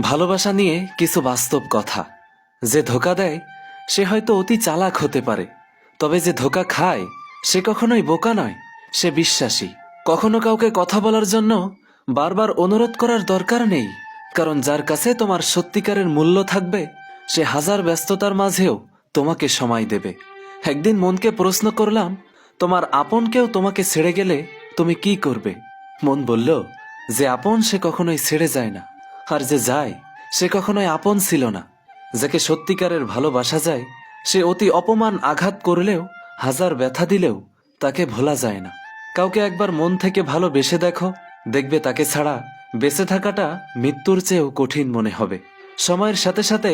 ভালোবাসা নিয়ে কিছু বাস্তব কথা। যে ধোকা দেয় সে হয়তো অতি চালাক হতে পারে, তবে যে ধোকা খায় সে কখনোই বোকা নয়, সে বিশ্বাসী। কখনো কাউকে কথা বলার জন্য বারবার অনুরোধ করার দরকার নেই, কারণ যার কাছে তোমার সত্যিকারের মূল্য থাকবে সে হাজার ব্যস্ততার মাঝেও তোমাকে সময় দেবে। একদিন মনকে প্রশ্ন করলাম, তোমার আপন কেউ তোমাকে ছেড়ে গেলে তুমি কি করবে? মন বলল, যে আপন সে কখনোই ছেড়ে যায় না, আর যে যায় সে কখনোই আপন ছিল না। যাকে সত্যিকারের ভালোবাসা যায় সে অতি অপমান আঘাত করলেও, হাজার ব্যথা দিলেও তাকে ভোলা যায় না। কাউকে একবার মন থেকে ভালোবেসে দেখো, দেখবে তাকে ছাড়া বেঁচে থাকাটা মৃত্যুর চেয়েও কঠিন মনে হবে। সময়ের সাথে সাথে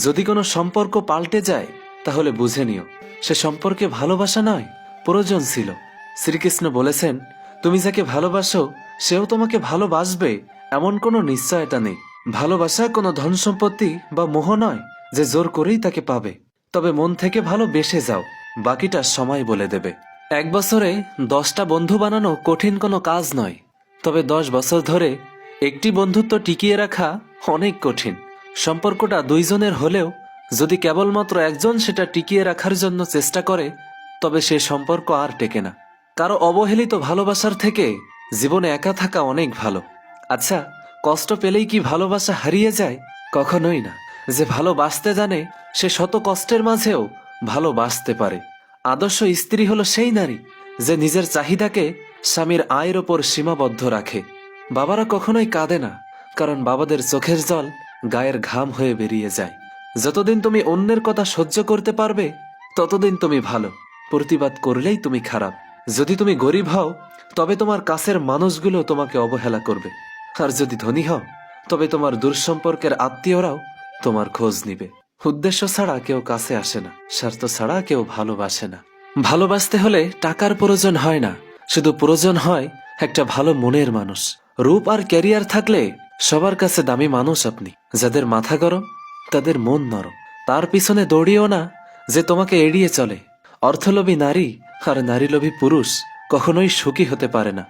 যদি কোনো সম্পর্ক পাল্টে যায় তাহলে বুঝে নিও সে সম্পর্কে ভালোবাসা নয়, প্রয়োজন ছিল। শ্রীকৃষ্ণ বলেছেন, তুমি যাকে ভালোবাসো সেও তোমাকে ভালোবাসবে, এমন কোনো নিশ্চয়তা নেই। ভালোবাসা কোনো ধন সম্পত্তি বা মোহ নয় যে জোর করেই তাকে পাবে। তবে মন থেকে ভালোবেসে যাও, বাকিটা সময় বলে দেবে। এক বছরে 10টা বন্ধু বানানো কঠিন কোনো কাজ নয়, তবে 10 বছর ধরে একটি বন্ধুত্ব টিকিয়ে রাখা অনেক কঠিন। সম্পর্কটা দুইজনের হলেও যদি কেবলমাত্র একজন সেটা টিকিয়ে রাখার জন্য চেষ্টা করে তবে সে সম্পর্ক আর টেকে না। কারো অবহেলিত ভালোবাসার থেকে জীবনে একা থাকা অনেক ভালো। আচ্ছা, কষ্ট পেলেই কি ভালোবাসা হারিয়ে যায়? কখনোই না। যে ভালোবাসতে জানে সে শত কষ্টের মাঝেও ভালোবাসতে পারে। আদর্শ স্ত্রী হলো সেই নারী যে নিজের চাহিদাকে স্বামীর আয়ের ওপর সীমাবদ্ধ রাখে। বাবারা কখনোই কাঁদে না, কারণ বাবাদের চোখের জল গায়ের ঘাম হয়ে বেরিয়ে যায়। যতদিন তুমি অন্যের কথা সহ্য করতে পারবে ততদিন তুমি ভালো, প্রতিবাদ করলেই তুমি খারাপ। যদি তুমি গরিব হও তবে তোমার কাছের মানুষগুলো তোমাকে অবহেলা করবে, আর যদি ধনী হও তবে তোমার দূরসম্পর্কের আত্মীয়রাও তোমার খোঁজ নিবে। উদ্দেশ্য ছাড়া কেউ কাছে আসে না, স্বার্থ ছাড়া কেউ ভালোবাসে না। ভালোবাসতে হলে টাকার প্রয়োজন হয় না, শুধু প্রয়োজন হয় একটা ভালো মনের মানুষ। রূপ আর ক্যারিয়ার থাকলে সবার কাছে দামি মানুষ আপনি। যাদের মাথা গরম তাদের মন নরম। তার পিছনে দৌড়িও না যে তোমাকে এড়িয়ে চলে। অর্থলোভী নারী আর নারীলোভী পুরুষ কখনোই সুখী হতে পারে না।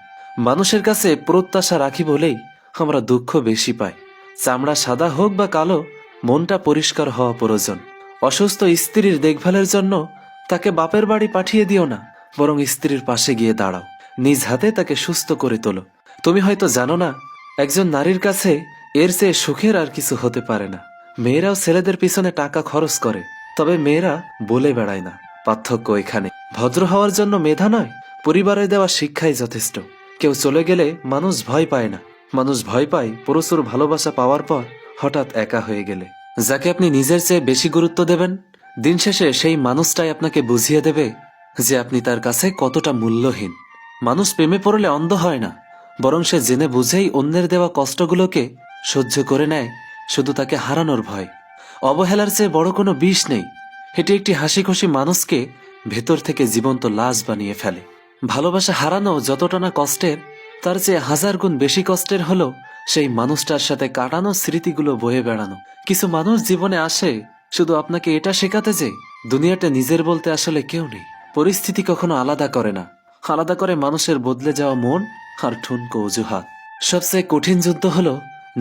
মানুষের কাছে প্রত্যাশা রাখি বলেই আমরা দুঃখ বেশি পাই। চামড়া সাদা হোক বা কালো, মনটা পরিষ্কার হওয়া প্রয়োজন। অসুস্থ স্ত্রীর দেখভালের জন্য তাকে বাপের বাড়ি পাঠিয়ে দিও না, বরং স্ত্রীর পাশে গিয়ে দাঁড়াও, নিজ হাতে তাকে সুস্থ করে তোলো। তুমি হয়তো জানো না, একজন নারীর কাছে এর চেয়ে সুখের আর কিছু হতে পারে না। মেয়েরাও ছেলেদের পিছনে টাকা খরচ করে, তবে মেয়েরা বলে বেড়ায় না। পার্থক্য এখানে। ভদ্র হওয়ার জন্য মেধা নয়, পরিবারের দেওয়া শিক্ষাই যথেষ্ট। কেউ চলে গেলে মানুষ ভয় পায় না, মানুষ ভয় পায় প্রচুর ভালোবাসা পাওয়ার পর হঠাৎ একা হয়ে গেলে। যাকে আপনি নিজের চেয়ে বেশি গুরুত্ব দেবেন, দিন শেষে সেই মানুষটাই আপনাকে বুঝিয়ে দেবে যে আপনি তার কাছে কতটা মূল্যহীন। মানুষ প্রেমে পড়লে অন্ধ হয় না, বরং সে জেনে বুঝেই অন্যের দেওয়া কষ্টগুলোকে সহ্য করে নেয়, শুধু তাকে হারানোর ভয়। অবহেলার চেয়ে বড় কোনো বিষ নেই, এটি একটি হাসি খুশি মানুষকে ভেতর থেকে জীবন্ত লাশ বানিয়ে ফেলে। ভালোবাসা হারানো যতটা না কষ্টের, তার চেয়ে 1000 গুণ বেশি কষ্টের হলো সেই মানুষটার সাথে কাটানো স্মৃতিগুলো বয়ে বেড়ানো। কিছু মানুষ জীবনে আসে শুধু আপনাকে এটা শেখাতে যে দুনিয়াটা নিজের বলতে আসলে কেউ নেই। পরিস্থিতি কখনো আলাদা করে না, আলাদা করে মানুষের বদলে যাওয়া মন আর ঠুনকো অজুহাত। সবচেয়ে কঠিন যুদ্ধ হলো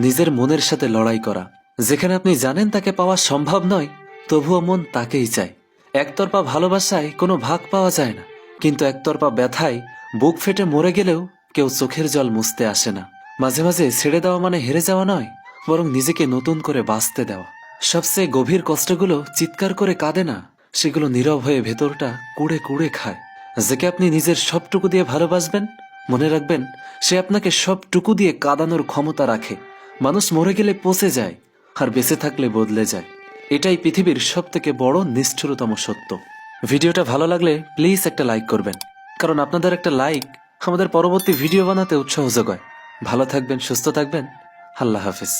নিজের মনের সাথে লড়াই করা। যেখানে আপনি জানেন তাকে পাওয়া সম্ভব নয়, তবুও মন তাকেই চায়। একতরফা ভালোবাসায় কোনো ভাগ পাওয়া যায় না, কিন্তু একতরফা ব্যথায় বুক ফেটে মরে গেলেও কেউ চোখের জল মুছতে আসে না। মাঝে মাঝে ছেড়ে দেওয়া মানে হেরে যাওয়া নয়, বরং নিজেকে নতুন করে বাঁচতে দেওয়া। সবচেয়ে গভীর কষ্টগুলো চিৎকার করে কাঁদে না, সেগুলো নীরব হয়ে ভেতরটা কুড়ে কুড়ে খায়। যাকে আপনি নিজের সবটুকু দিয়ে ভালোবাসবেন, মনে রাখবেন সে আপনাকে সবটুকু দিয়ে কাঁদানোর ক্ষমতা রাখে। মানুষ মরে গেলে পচে যায়, আর বেঁচে থাকলে বদলে যায়। এটাই পৃথিবীর সবথেকে বড় নিষ্ঠুরতম সত্য। ভিডিওটা ভালো লাগলে প্লিজ একটা লাইক করবেন, কারণ আপনাদের একটা লাইক আমাদের পরবর্তী ভিডিও বানাতে উৎসাহ যোগায়। ভালো থাকবেন, সুস্থ থাকবেন। আল্লাহ হাফিজ।